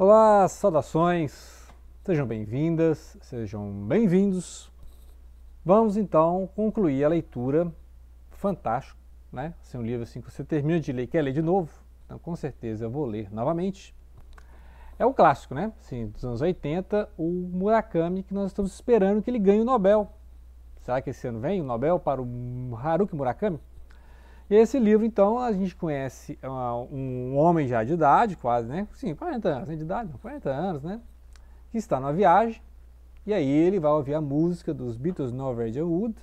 Olá, saudações, sejam bem-vindas, sejam bem-vindos. Vamos então concluir a leitura. Fantástico, né? Assim, um livro assim que você termina de ler, quer ler de novo, então com certeza eu vou ler novamente. É um clássico, né? Assim, dos anos 80, o Murakami, que nós estamos esperando que ele ganhe o Nobel. Será que esse ano vem o Nobel para o Haruki Murakami? E esse livro, então, a gente conhece um homem já de idade, quase, né? Sim, 40 anos de idade, 40 anos, né? Que está numa viagem, e aí ele vai ouvir a música dos Beatles, Norwegian Wood,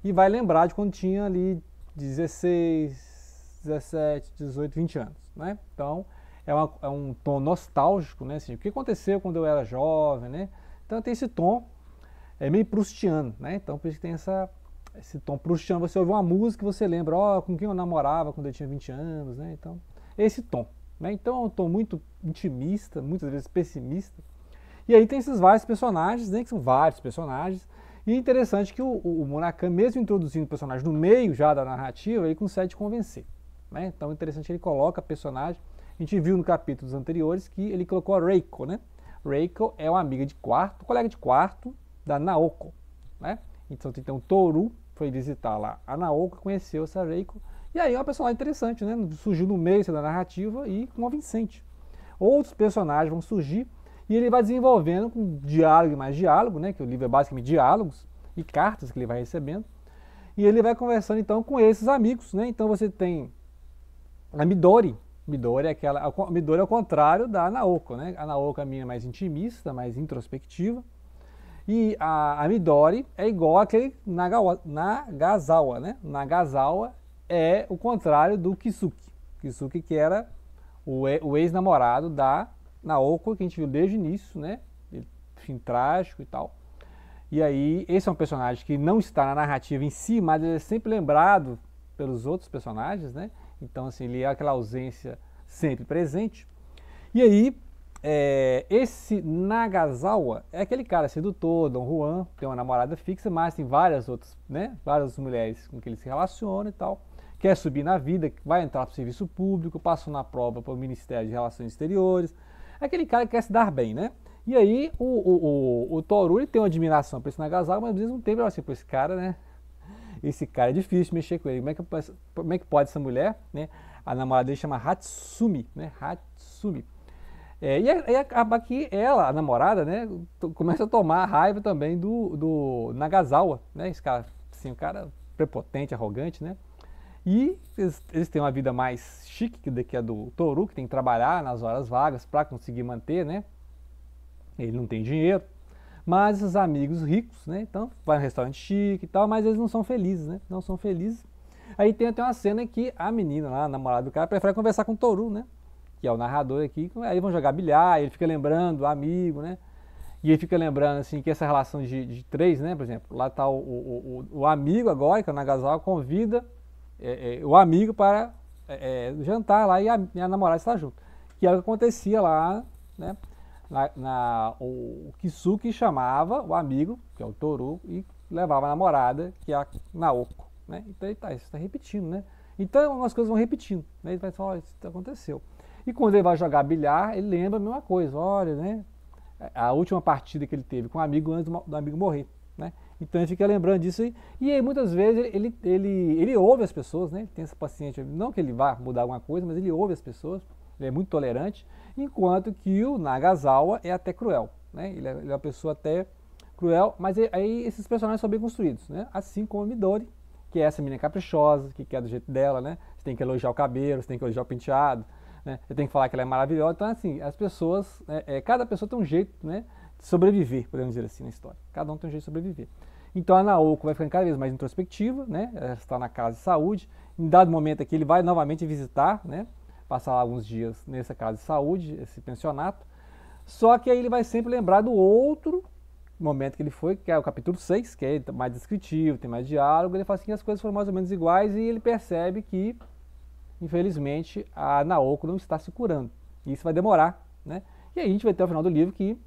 e vai lembrar de quando tinha ali 16, 17, 18, 20 anos, né? Então, é um tom nostálgico, né? Assim, o que aconteceu quando eu era jovem, né? Então tem esse tom, meio proustiano, né? Então por isso que tem esse tom proustiano. Você ouve uma música e você lembra, ó, com quem eu namorava quando eu tinha 20 anos, né? Então, esse tom, né? Então é um tom muito intimista, muitas vezes pessimista. E aí tem esses vários personagens, né? Que são vários personagens. E é interessante que o Murakami, mesmo introduzindo o personagem no meio já da narrativa, ele consegue te convencer, né? Então é interessante que ele coloca personagem. A gente viu no capítulos anteriores que ele colocou a Reiko, né? Reiko é uma amiga de quarto, colega de quarto da Naoko, né? Então o Toru foi visitar lá a Naoko, conheceu essa Reiko, e aí é uma personagem interessante, né? Surgiu no meio da narrativa e convincente. Outros personagens vão surgir e ele vai desenvolvendo com diálogo e mais diálogo, né? Que o livro é basicamente diálogos e cartas que ele vai recebendo. E ele vai conversando então com esses amigos, né? Então você tem a Midori. Midori é o contrário da Naoko, né? A Naoko é a menina mais intimista, mais introspectiva. E a Midori é igual àquele Nagasawa, né? Nagasawa é o contrário do Kisuke. Kisuke que era o ex-namorado da Naoko, que a gente viu desde o início, né? Fim trágico e tal. E aí, esse é um personagem que não está na narrativa em si, mas ele é sempre lembrado pelos outros personagens, né? Então, assim, ele é aquela ausência sempre presente. E aí, esse Nagasawa é aquele cara sedutor, Dom Juan, tem uma namorada fixa, mas tem várias outras, né? Várias mulheres com que ele se relaciona e tal. Quer subir na vida, vai entrar para o serviço público, passou na prova para o Ministério de Relações Exteriores. É aquele cara que quer se dar bem, né? E aí, o Toru ele tem uma admiração por esse Nagasawa, mas ao mesmo tempo ele fala assim, pô, esse cara, né? Esse cara é difícil mexer com ele. Como é que pode essa mulher, né? A namorada dele chama Hatsumi, né? Hatsumi. E aí acaba que ela, a namorada, né, começa a tomar raiva também do Nagasawa, né? Esse cara, assim, um cara prepotente, arrogante, né? E eles têm uma vida mais chique que a do Toru, que tem que trabalhar nas horas vagas para conseguir manter, né? Ele não tem dinheiro. Mas esses amigos ricos, né? Então, vai no restaurante chique e tal, mas eles não são felizes, né? Não são felizes. Aí tem até uma cena que a menina lá, a namorada do cara, prefere conversar com o Toru, né? Que é o narrador aqui. Aí vão jogar bilhar, ele fica lembrando do amigo, né? E ele fica lembrando, assim, que essa relação de três, né? Por exemplo, lá tá o amigo agora, que é o Nagasawa, convida o amigo para jantar lá e a namorada está junto. Que é o que acontecia lá, né? O Kisuke chamava o amigo, que é o Toru, e levava a namorada, que é a Naoko, né? Então ele isso está repetindo, né? Então as coisas vão repetindo, né? Ele vai falar, isso aconteceu. E quando ele vai jogar bilhar, ele lembra a mesma coisa, olha, né? A última partida que ele teve com um amigo antes do amigo morrer, né? Então ele fica lembrando disso aí. E aí muitas vezes ele ouve as pessoas, né? Ele tem essa paciência, não que ele vá mudar alguma coisa, mas ele ouve as pessoas, ele é muito tolerante, enquanto que o Nagasawa é até cruel, né? Ele é uma pessoa até cruel, mas aí esses personagens são bem construídos, né? Assim como a Midori, que é essa menina caprichosa, que quer do jeito dela, né? Você tem que elogiar o cabelo, você tem que elogiar o penteado, né? Você tem que falar que ela é maravilhosa. Então, assim, as pessoas, cada pessoa tem um jeito, né, de sobreviver, podemos dizer assim, na história. Cada um tem um jeito de sobreviver. Então a Naoko vai ficando cada vez mais introspectiva, né? Ela está na casa de saúde. Em dado momento aqui ele vai novamente visitar, né? Passar lá alguns dias nessa casa de saúde, esse pensionato. Só que aí ele vai sempre lembrar do outro momento que ele foi, que é o capítulo 6, que é mais descritivo, tem mais diálogo. Ele fala assim que as coisas foram mais ou menos iguais e ele percebe que, infelizmente, a Naoko não está se curando. E isso vai demorar, né? E aí a gente vai ter o final do livro que,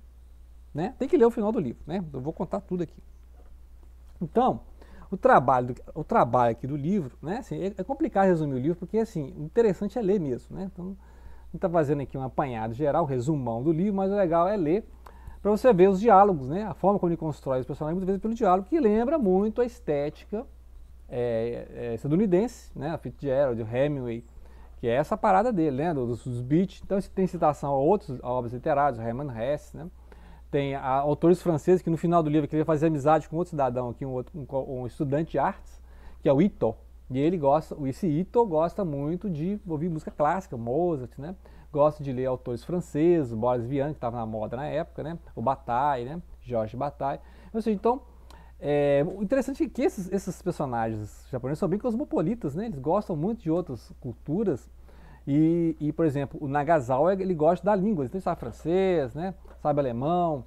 né? Tem que ler o final do livro, né? Eu vou contar tudo aqui. Então, o trabalho aqui do livro, né? Assim, é complicado resumir o livro, porque assim, o interessante é ler mesmo, né? Então, está fazendo aqui um apanhado geral, um resumão do livro, mas o legal é ler para você ver os diálogos, né? A forma como ele constrói os personagens, muitas vezes pelo diálogo, que lembra muito a estética estadunidense, né? A Fitzgerald, o Hemingway, que é essa parada dele, né? Dos beats. Então tem citação a outras obras literárias, o Hermann Hesse, né? Tem autores franceses que no final do livro queria fazer amizade com outro cidadão aqui, um estudante de artes, que é o Ito. E ele gosta, esse Ito gosta muito de ouvir música clássica, Mozart, né? Gosta de ler autores franceses, Boris Vian, que estava na moda na época, né? O Bataille, né? Georges Bataille. Então, o interessante é que esses personagens japoneses são bem cosmopolitas, né? Eles gostam muito de outras culturas. E, por exemplo, o Nagasawa, ele gosta da língua, ele sabe francês, né? Sabe alemão,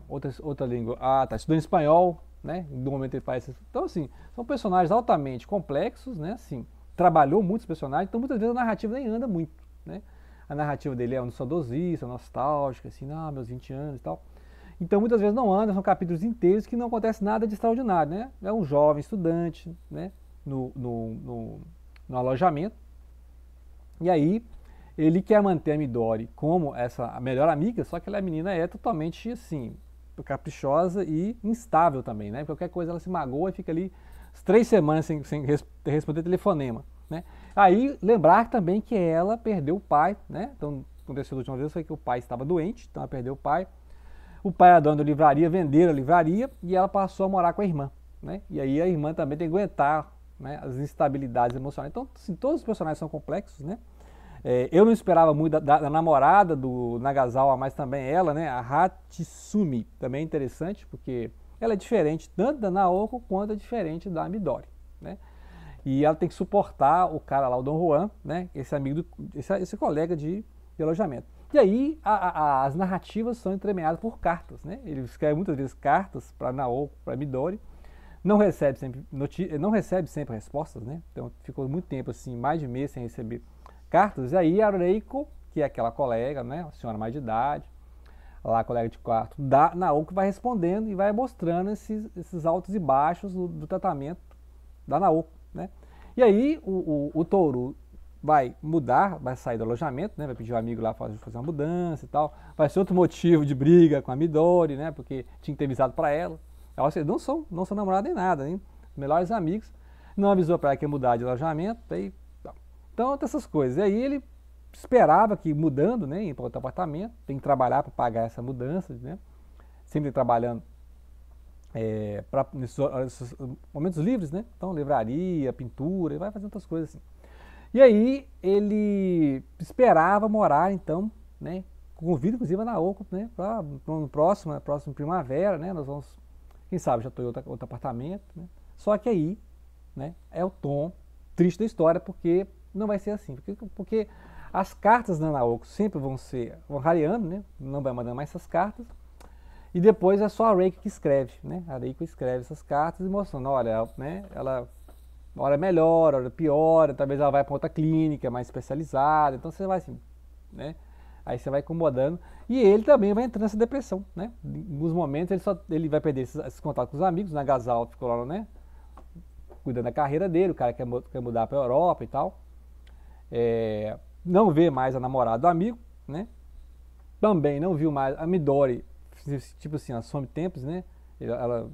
outra língua, tá estudando espanhol, né? No momento ele faz isso. Então, assim, são personagens altamente complexos, né? Assim, trabalhou muitos personagens, então muitas vezes a narrativa nem anda muito, né? A narrativa dele é um saudosista, nostálgica, assim, meus 20 anos e tal. Então, muitas vezes não anda, são capítulos inteiros que não acontece nada de extraordinário, né? É um jovem estudante, né? No alojamento. E aí, ele quer manter a Midori como a melhor amiga, só que a menina é totalmente, assim, caprichosa e instável também, né? Qualquer coisa ela se magoa e fica ali 3 semanas sem responder telefonema, né? Aí, lembrar também que ela perdeu o pai, né? Então, aconteceu da última vez foi que o pai estava doente, então ela perdeu o pai. O pai era dono da livraria, venderam a livraria e ela passou a morar com a irmã, né? E aí a irmã também tem que aguentar, né, as instabilidades emocionais. Então, assim, todos os personagens são complexos, né? Eu não esperava muito da namorada do Nagasawa, mas também ela, né, a Hatsumi, também é interessante, porque ela é diferente tanto da Naoko quanto é diferente da Midori, né? E ela tem que suportar o cara lá, o Don Juan, né, esse colega de alojamento. E aí as narrativas são entremeadas por cartas, né? Ele escreve muitas vezes cartas para Naoko, para Midori, não recebe sempre respostas, né? Então ficou muito tempo assim, mais de mês sem receber cartas. E aí a Reiko, que é aquela colega, né, a senhora mais de idade, lá a colega de quarto da Naoko, vai respondendo e vai mostrando esses altos e baixos do tratamento da Naoko, né? E aí o Toru vai mudar, vai sair do alojamento, né? Vai pedir um amigo lá fazer uma mudança e tal. Vai ser outro motivo de briga com a Midori, né? Porque tinha que ter avisado para ela. Elas não são namorados nem nada, hein? Melhores amigos. Não avisou para ela que ia mudar de alojamento. Então, essas coisas. E aí ele esperava que mudando, né? Ir para outro apartamento, tem que trabalhar para pagar essa mudança, né? Sempre trabalhando nesses momentos livres, né? Então, livraria, pintura, ele vai fazendo outras coisas assim. E aí ele esperava morar, então, né? Convido, inclusive, a Naoko, né? Para no próxima primavera, né? Nós vamos, quem sabe, já estou em outro apartamento, né? Só que aí, né? É o tom triste da história, porque não vai ser assim. Porque as cartas da Naoko sempre vão rareando, né? Não vai mandando mais essas cartas. E depois é só a Reiko que escreve, né? A Reiko escreve essas cartas e mostrando, olha, né? Ela hora melhora, hora piora, talvez ela vai para outra clínica mais especializada, então você vai assim, né? Aí você vai incomodando. E ele também vai entrando nessa depressão, né? Em alguns momentos ele vai perder esses contatos com os amigos, o Nagasawa ficou lá, né? Cuidando da carreira dele, o cara quer mudar para a Europa e tal. Não vê mais a namorada do amigo, né? Também não viu mais a Midori, tipo assim, ela some tempos, né? Ela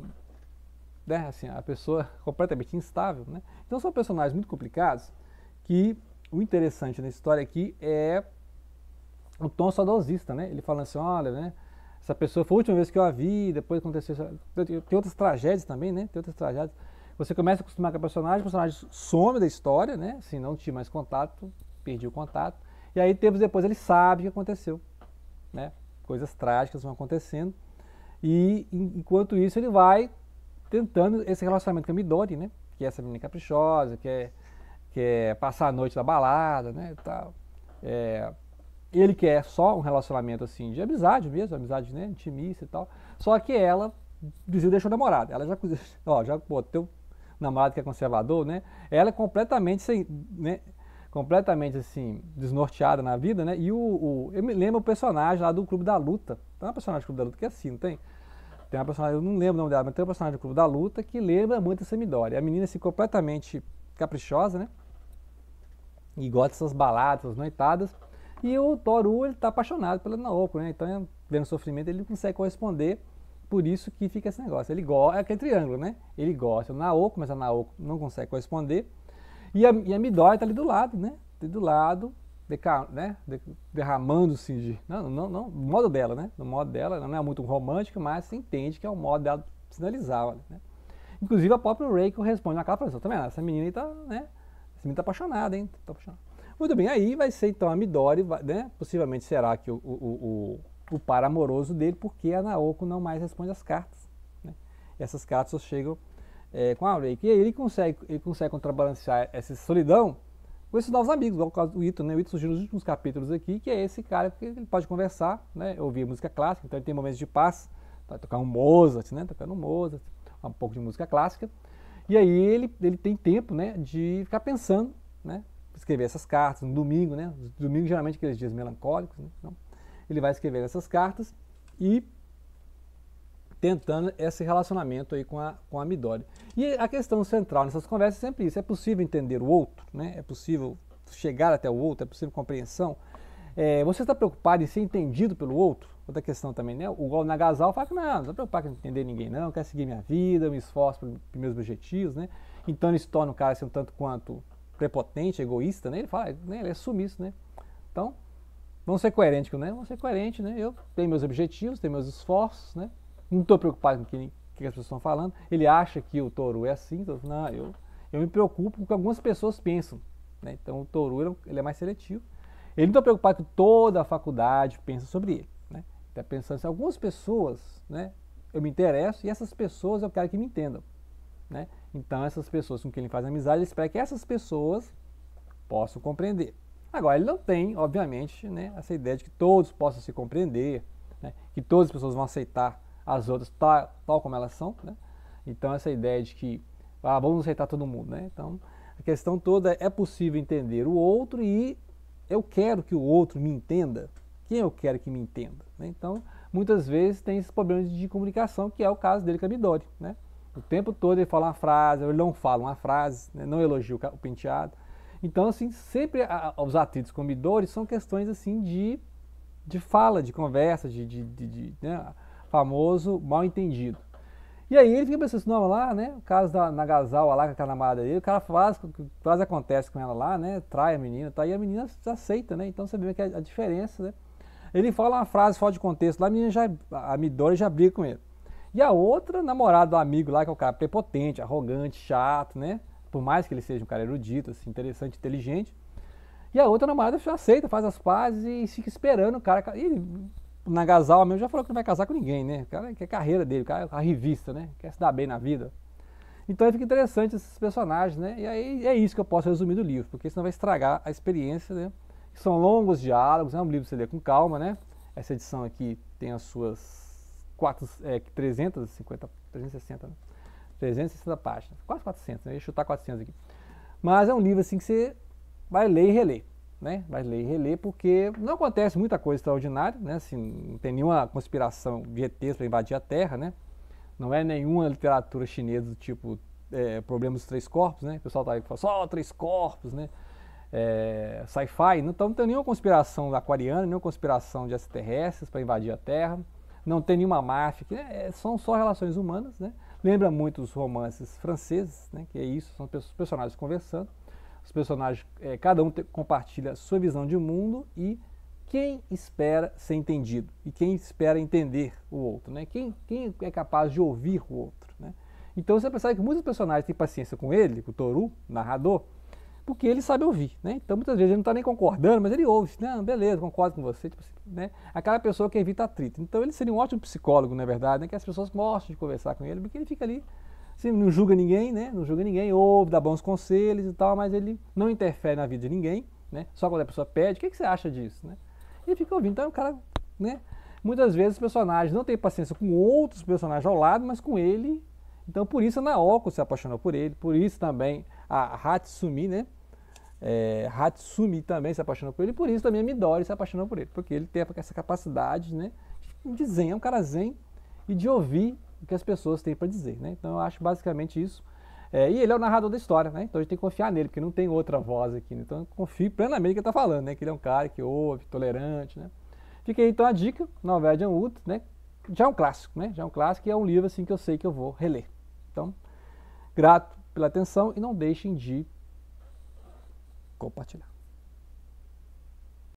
né, assim, a pessoa completamente instável, né? Então são personagens muito complicados que o interessante na história aqui é o tom saudosista, né? Ele fala assim, olha, né? Essa pessoa foi a última vez que eu a vi, depois aconteceu... Tem outras tragédias também, né? Tem outras tragédias. Você começa a acostumar com o personagem some da história, né? Assim, não tinha mais contato, perdi o contato. E aí, tempos depois, ele sabe o que aconteceu, né? Coisas trágicas vão acontecendo. E, enquanto isso, ele vai tentando esse relacionamento com a Midori, né? Que é essa menina caprichosa, quer passar a noite na balada, né? E tal. Ele quer só um relacionamento assim de amizade mesmo, amizade, né? Intimista e tal. Só que ela deixou o namorado. Ela já teu namorado que é conservador, né? Ela é completamente né? Completamente assim desnorteada na vida, né? E eu me lembro o personagem lá do Clube da Luta. Tem uma personagem do Clube da Luta que é assim, não tem? Tem uma personagem, eu não lembro o nome dela, mas tem uma personagem do Clube da Luta que lembra muito essa Midori. A menina assim completamente caprichosa, né? e gosta dessas baladas, essas noitadas. E o Toru, ele tá apaixonado pela Naoko, né? Então, vendo o sofrimento, ele não consegue corresponder. Por isso que fica esse negócio. Ele gosta, é aquele triângulo, né? Ele gosta da Naoko, mas a Naoko não consegue corresponder. E a Midori tá ali do lado, né? Ali do lado, né? Derramando-se de... Não, no modo dela, né? No modo dela, ela não é muito romântica, mas você entende que é o modo dela sinalizar, né? Inclusive a própria Reiko responde na cara, fala assim, tá vendo? Essa menina aí tá, né? Essa menina tá apaixonada, hein? Tá apaixonada. Muito bem, aí vai ser então a Midori, né? Possivelmente será que o par amoroso dele, porque a Naoko não mais responde as cartas, né? E essas cartas só chegam com a Reiko. E aí ele consegue contrabalancear essa solidão com esses novos amigos, igual o caso do Ito, né? O Ito surgiu nos últimos capítulos aqui, que é esse cara que ele pode conversar, né? Ouvir música clássica, então ele tem momentos de paz, vai tocar um Mozart, né? Tocando um Mozart, um pouco de música clássica. E aí ele tem tempo, né, de ficar pensando, né, escrever essas cartas no domingo, né, domingo geralmente aqueles dias melancólicos, né, então ele vai escrever essas cartas e tentando esse relacionamento aí com a Midori. E a questão central nessas conversas é sempre isso, é possível entender o outro, né, é possível chegar até o outro, é possível compreensão. Você está preocupado em ser entendido pelo outro? Outra questão também, né? O Nagasawa fala que não estou preocupado em entender ninguém, não, quero seguir minha vida, eu me esforço para meus objetivos, né? Então ele se torna um cara assim, um tanto quanto prepotente, egoísta, né? Ele fala, né? Ele é sumiço, né? Então, vamos ser coerentes, né? Vamos ser coerentes, né? Eu tenho meus objetivos, tenho meus esforços, né? Não estou preocupado com o que as pessoas estão falando. Ele acha que o Toru é assim, então, não, eu me preocupo com o que algumas pessoas pensam, né? Então o Toru ele é mais seletivo. Ele não está preocupado que toda a faculdade pensa sobre ele, né? Está pensando se algumas pessoas, né, eu me interesso e essas pessoas eu quero que me entendam, né? Então essas pessoas com quem ele faz amizade, ele espera que essas pessoas possam compreender. Agora ele não tem, obviamente, né, essa ideia de que todos possam se compreender, né, que todas as pessoas vão aceitar as outras tal como elas são, né? Então essa ideia de que vamos aceitar todo mundo, né? Então a questão toda é possível entender o outro e eu quero que o outro me entenda. Quem eu quero que me entenda? Né? Então, muitas vezes tem esses problemas de comunicação, que é o caso dele com a Midori, né? O tempo todo ele fala uma frase, ou ele não fala uma frase, né? Não elogia o penteado. Então, assim, sempre os atritos com a Midori são questões assim de fala, de conversa, né? Famoso mal entendido. E aí ele fica pensando assim, não, lá, né, o caso da Nagasawa lá, com aquela namorada dele, o cara quase acontece com ela lá, né, trai a menina, tá, e a menina aceita, né, então você vê que a diferença, né. Ele fala uma frase fora de contexto lá, a Midori já briga com ele. E a outra, namorada do amigo lá, que é o cara prepotente, arrogante, chato, né, por mais que ele seja um cara erudito, assim, interessante, inteligente, e a outra namorada já aceita, faz as pazes e fica esperando o cara, o Nagasawa mesmo já falou que não vai casar com ninguém, né? O cara quer carreira dele, o cara é a revista, né? Quer se dar bem na vida. Então fica interessante esses personagens, né? E aí é isso que eu posso resumir do livro, porque senão vai estragar a experiência, né? São longos diálogos, é um livro que você lê com calma, né? Essa edição aqui tem as suas 360, né? 360 páginas, quase 400, né? Eu ia chutar 400 aqui. Mas é um livro assim que você vai ler e reler. Né? Vai ler e reler, porque não acontece muita coisa extraordinária, né? Assim, não tem nenhuma conspiração de ETs para invadir a Terra, né? Não é nenhuma literatura chinesa do tipo Problema dos Três Corpos, né? O pessoal tá aí que fala só três corpos, né? Sci-fi, não tem nenhuma conspiração aquariana, nenhuma conspiração de extraterrestres para invadir a Terra, não tem nenhuma máfia, são só relações humanas, né? Lembra muito os romances franceses, né? Que é isso, são personagens conversando. Os personagens, cada um compartilha a sua visão de mundo e quem espera ser entendido e quem espera entender o outro, né? Quem é capaz de ouvir o outro, né? Então você percebe que muitos personagens têm paciência com ele, com o Toru, narrador, porque ele sabe ouvir, né? Então muitas vezes ele não está nem concordando, mas ele ouve, não, beleza, concordo com você, tipo assim, né? Aquela pessoa que evita atrito. Então ele seria um ótimo psicólogo, na verdade, né? Que as pessoas gostam de conversar com ele, porque ele fica ali. Assim, não julga ninguém, né? Não julga ninguém, ouve, dá bons conselhos e tal, mas ele não interfere na vida de ninguém, né? Só quando a pessoa pede, o que você acha disso, né? Ele fica ouvindo. Então o cara, né? Muitas vezes os personagens não têm paciência com outros personagens ao lado, mas com ele. Então por isso a Naoko se apaixonou por ele, por isso também a Hatsumi, né? Hatsumi também se apaixonou por ele, por isso também a Midori se apaixonou por ele, porque ele tem essa capacidade, né? De zen, é um cara zen e de ouvir o que as pessoas têm para dizer, né? Então eu acho basicamente isso. E ele é o narrador da história, né? Então a gente tem que confiar nele, porque não tem outra voz aqui. Né? Então eu confio plenamente no que ele está falando, né? Que ele é um cara que ouve, tolerante, né? Fica aí então a dica, Norwegian Wood, né? Já é um clássico, né? Já é um clássico e é um livro assim que eu sei que eu vou reler. Então, grato pela atenção e não deixem de compartilhar.